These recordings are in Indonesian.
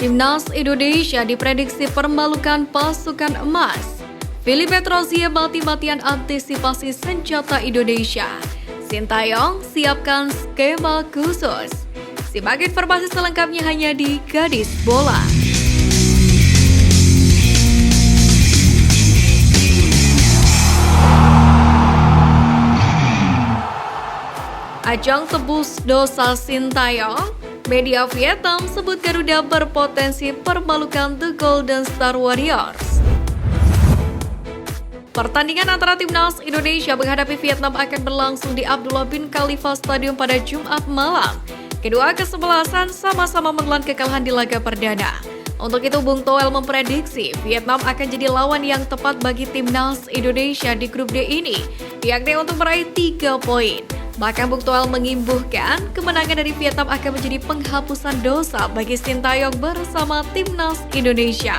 Timnas Indonesia diprediksi permalukan pasukan emas. Philippe Trozier mati-matian antisipasi senjata Indonesia. Sintayong siapkan skema khusus. Simak informasi selengkapnya hanya di Gadis Bola. Ajang tebus dosa Sintayong, media Vietnam sebut Garuda berpotensi permalukan The Golden Star Warriors. Pertandingan antara Timnas Indonesia menghadapi Vietnam akan berlangsung di Abdullah bin Khalifa Stadium pada Jumat malam. Kedua kesebelasan sama-sama menelan kekalahan di laga perdana. Untuk itu, Bung Toel memprediksi Vietnam akan jadi lawan yang tepat bagi Timnas Indonesia di grup D ini, yakni untuk meraih 3 poin. Bahkan Bung Toel mengimbuhkan kemenangan dari Vietnam akan menjadi penghapusan dosa bagi Sintayong bersama Timnas Indonesia.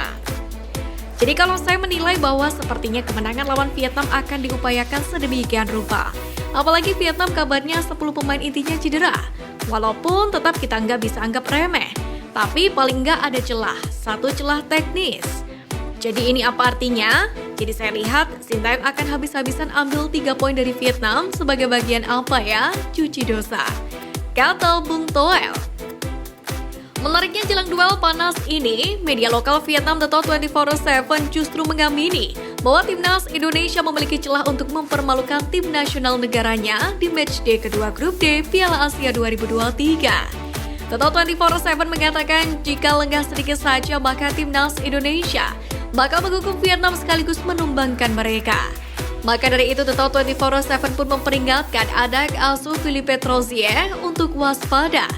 Jadi kalau saya menilai bahwa sepertinya kemenangan lawan Vietnam akan diupayakan sedemikian rupa. Apalagi Vietnam kabarnya 10 pemain intinya cedera. Walaupun tetap kita nggak bisa anggap remeh. Tapi paling nggak ada celah, satu celah teknis. Jadi ini apa artinya? Jadi saya lihat Sintayong akan habis-habisan ambil 3 poin dari Vietnam sebagai bagian apa ya? Cuci dosa, kata Bung Toel. Menariknya jelang duel panas ini, media lokal Vietnam The Top 24/7 justru mengamini bahwa Timnas Indonesia memiliki celah untuk mempermalukan tim nasional negaranya di matchday kedua grup D Piala Asia 2023. The Top 24/7 mengatakan jika lengah sedikit saja maka Timnas Indonesia bakal menghukum Vietnam sekaligus menumbangkan mereka. Maka dari itu The Top 24/7 pun memperingatkan anak asuh Philippe Trozier untuk waspada.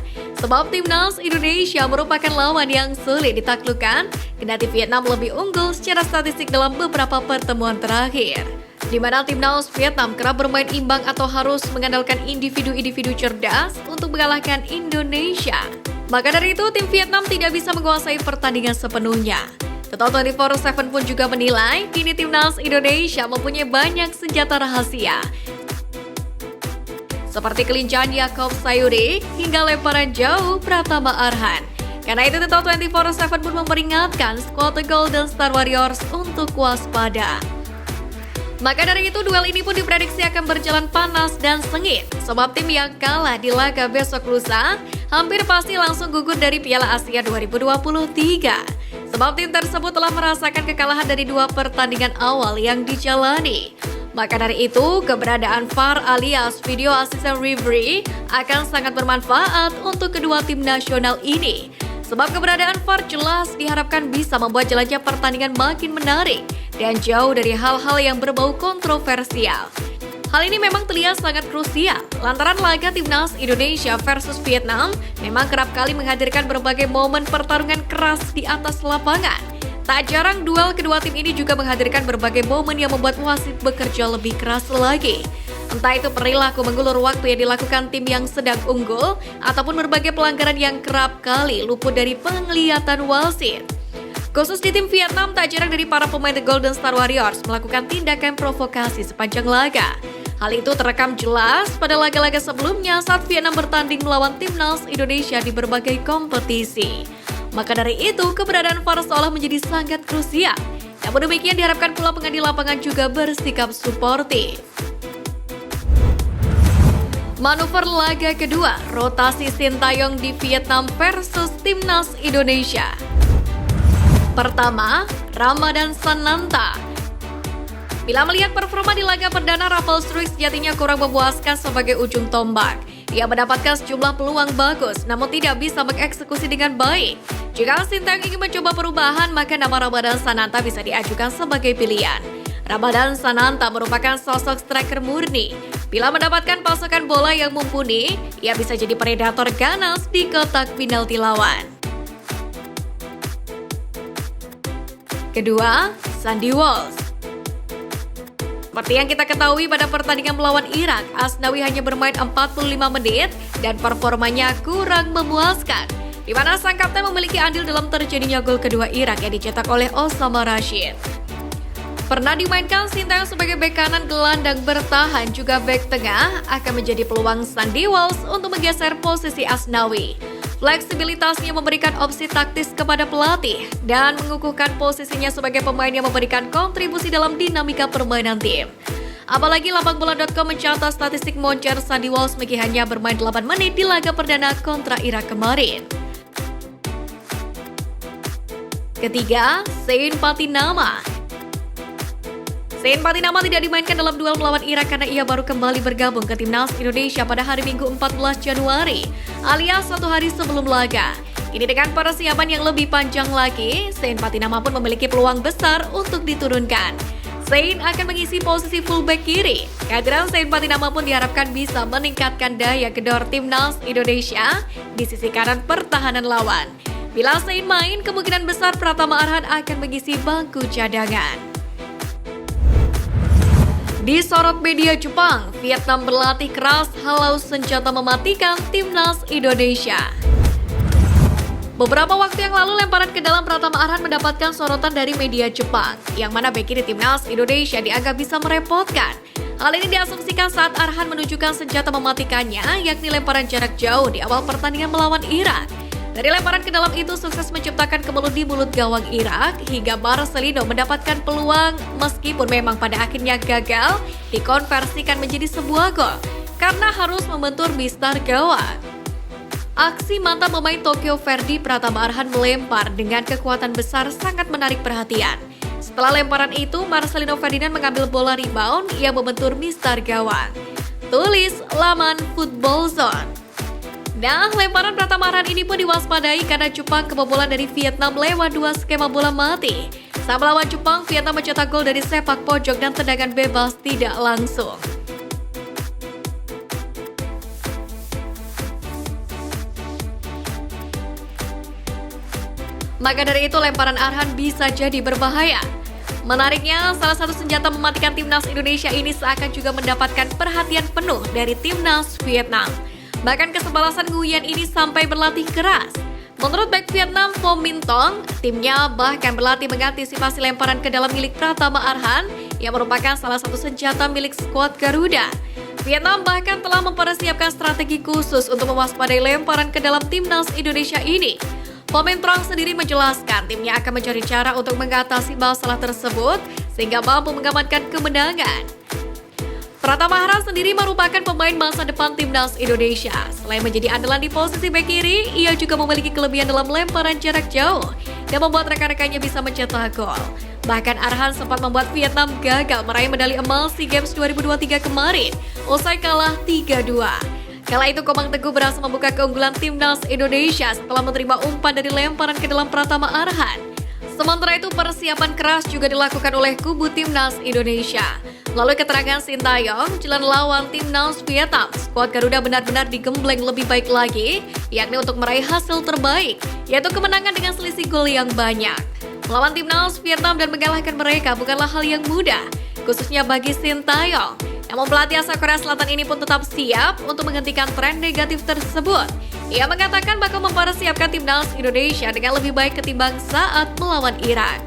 Sebab Timnas Indonesia merupakan lawan yang sulit ditaklukkan, kendati Vietnam lebih unggul secara statistik dalam beberapa pertemuan terakhir. Di mana Timnas Vietnam kerap bermain imbang atau harus mengandalkan individu-individu cerdas untuk mengalahkan Indonesia. Maka dari itu tim Vietnam tidak bisa menguasai pertandingan sepenuhnya. The Top 24/7 pun juga menilai kini Timnas Indonesia mempunyai banyak senjata rahasia seperti kelincahan Yaakob Sayuri hingga lemparan jauh Pratama Arhan. Karena itu The Top 24/7 pun memperingatkan skuad The Golden Star Warriors untuk waspada. Maka dari itu duel ini pun diprediksi akan berjalan panas dan sengit sebab tim yang kalah di laga besok lusa hampir pasti langsung gugur dari Piala Asia 2023. Sebab tim tersebut telah merasakan kekalahan dari 2 pertandingan awal yang dijalani. Maka dari itu, keberadaan VAR alias Video Assistant Referee akan sangat bermanfaat untuk kedua tim nasional ini. Sebab keberadaan VAR jelas diharapkan bisa membuat jelajah pertandingan makin menarik dan jauh dari hal-hal yang berbau kontroversial. Hal ini memang terlihat sangat krusial, lantaran laga Timnas Indonesia versus Vietnam memang kerap kali menghadirkan berbagai momen pertarungan keras di atas lapangan. Tak jarang duel kedua tim ini juga menghadirkan berbagai momen yang membuat wasit bekerja lebih keras lagi. Entah itu perilaku mengulur waktu yang dilakukan tim yang sedang unggul, ataupun berbagai pelanggaran yang kerap kali luput dari penglihatan wasit. Khusus di tim Vietnam, tak jarang dari para pemain The Golden Star Warriors melakukan tindakan provokasi sepanjang laga. Hal itu terekam jelas pada laga-laga sebelumnya saat Vietnam bertanding melawan Timnas Indonesia di berbagai kompetisi. Maka dari itu, keberadaan VAR seolah menjadi sangat krusial. Namun demikian diharapkan pula pengadil lapangan juga bersikap suportif. Manuver laga kedua, rotasi Sintayong di Vietnam versus Timnas Indonesia. Pertama, Ramadan Sananta. Bila melihat performa di laga perdana, Rafael Struijk sejatinya kurang memuaskan sebagai ujung tombak. Ia mendapatkan sejumlah peluang bagus, namun tidak bisa mengeksekusi dengan baik. Jika Sintayong ingin mencoba perubahan, maka nama Ramadan Sananta bisa diajukan sebagai pilihan. Ramadan Sananta merupakan sosok striker murni. Bila mendapatkan pasokan bola yang mumpuni, ia bisa jadi predator ganas di kotak penalti lawan. Kedua, Sandy Walsh. Seperti yang kita ketahui pada pertandingan melawan Irak, Asnawi hanya bermain 45 menit dan performanya kurang memuaskan. Di mana sang kapten memiliki andil dalam terjadinya gol kedua Irak yang dicetak oleh Osama Rashid. Pernah dimainkan Sintayong sebagai bek kanan gelandang bertahan juga bek tengah akan menjadi peluang Sandy Walsh untuk menggeser posisi Asnawi. Fleksibilitasnya memberikan opsi taktis kepada pelatih dan mengukuhkan posisinya sebagai pemain yang memberikan kontribusi dalam dinamika permainan tim. Apalagi lapangbola.com mencatat statistik moncer Sandy Walsh meski hanya bermain 8 menit di laga perdana kontra Irak kemarin. Ketiga, Zain Patinama. Zain Patinama tidak dimainkan dalam duel melawan Irak karena ia baru kembali bergabung ke Timnas Indonesia pada hari Minggu 14 Januari, alias 1 hari sebelum laga. Kini dengan persiapan yang lebih panjang lagi, Zain Patinama pun memiliki peluang besar untuk diturunkan. Zain akan mengisi posisi fullback kiri. Kehadiran Zain Patinama pun diharapkan bisa meningkatkan daya gedor Timnas Indonesia di sisi kanan pertahanan lawan. Bila Zain main, kemungkinan besar Pratama Arhan akan mengisi bangku cadangan. Disorot media Jepang, Vietnam berlatih keras halau senjata mematikan Timnas Indonesia. Beberapa waktu yang lalu lemparan ke dalam Pratama Arhan mendapatkan sorotan dari media Jepang, yang mana bek kiri Timnas Indonesia dianggap bisa merepotkan. Hal ini diasumsikan saat Arhan menunjukkan senjata mematikannya, yakni lemparan jarak jauh di awal pertandingan melawan Irak. Dari lemparan ke dalam itu sukses menciptakan kemelut di mulut gawang Irak hingga Marcelino mendapatkan peluang meskipun memang pada akhirnya gagal dikonversikan menjadi sebuah gol karena harus membentur mistar gawang. Aksi mantap pemain Tokyo Verdy Pratama Arhan melempar dengan kekuatan besar sangat menarik perhatian. Setelah lemparan itu, Marcelino Ferdinand mengambil bola rebound yang membentur mistar gawang. Tulis laman Football Zone. Nah, lemparan Pratama Arhan ini pun diwaspadai karena Jepang kebobolan dari Vietnam lewat 2 skema bola mati. Saat melawan Jepang, Vietnam mencetak gol dari sepak pojok dan tendangan bebas tidak langsung. Maka dari itu lemparan Arhan bisa jadi berbahaya. Menariknya, salah satu senjata mematikan Timnas Indonesia ini seakan juga mendapatkan perhatian penuh dari Timnas Vietnam. Bahkan kesebalasan Nguyen ini sampai berlatih keras. Menurut bek Vietnam Phom Minh Tong, timnya bahkan berlatih mengantisipasi lemparan ke dalam milik Pratama Arhan yang merupakan salah satu senjata milik skuad Garuda. Vietnam bahkan telah mempersiapkan strategi khusus untuk mewaspadai lemparan ke dalam Timnas Indonesia ini. Phom Minh Tong sendiri menjelaskan timnya akan mencari cara untuk mengatasi masalah tersebut sehingga mampu mengamankan kemenangan. Pratama Arhan sendiri merupakan pemain masa depan Timnas Indonesia. Selain menjadi andalan di posisi bek kiri, ia juga memiliki kelebihan dalam lemparan jarak jauh dan membuat rekan-rekannya bisa mencetak gol. Bahkan Arhan sempat membuat Vietnam gagal meraih medali emas SEA Games 2023 kemarin, usai kalah 3-2. Kala itu Komang Teguh berhasil membuka keunggulan Timnas Indonesia setelah menerima umpan dari lemparan ke dalam Pratama Arhan. Sementara itu persiapan keras juga dilakukan oleh kubu Timnas Indonesia. Melalui keterangan Sintayong, jalan lawan Timnas Vietnam, skuad Garuda benar-benar digembleng lebih baik lagi, yakni untuk meraih hasil terbaik, yaitu kemenangan dengan selisih gol yang banyak. Melawan Timnas Vietnam dan mengalahkan mereka bukanlah hal yang mudah, khususnya bagi Sintayong. Namun pelatih asal Korea Selatan ini pun tetap siap untuk menghentikan tren negatif tersebut. Ia mengatakan bakal mempersiapkan Timnas Indonesia dengan lebih baik ketimbang saat melawan Irak.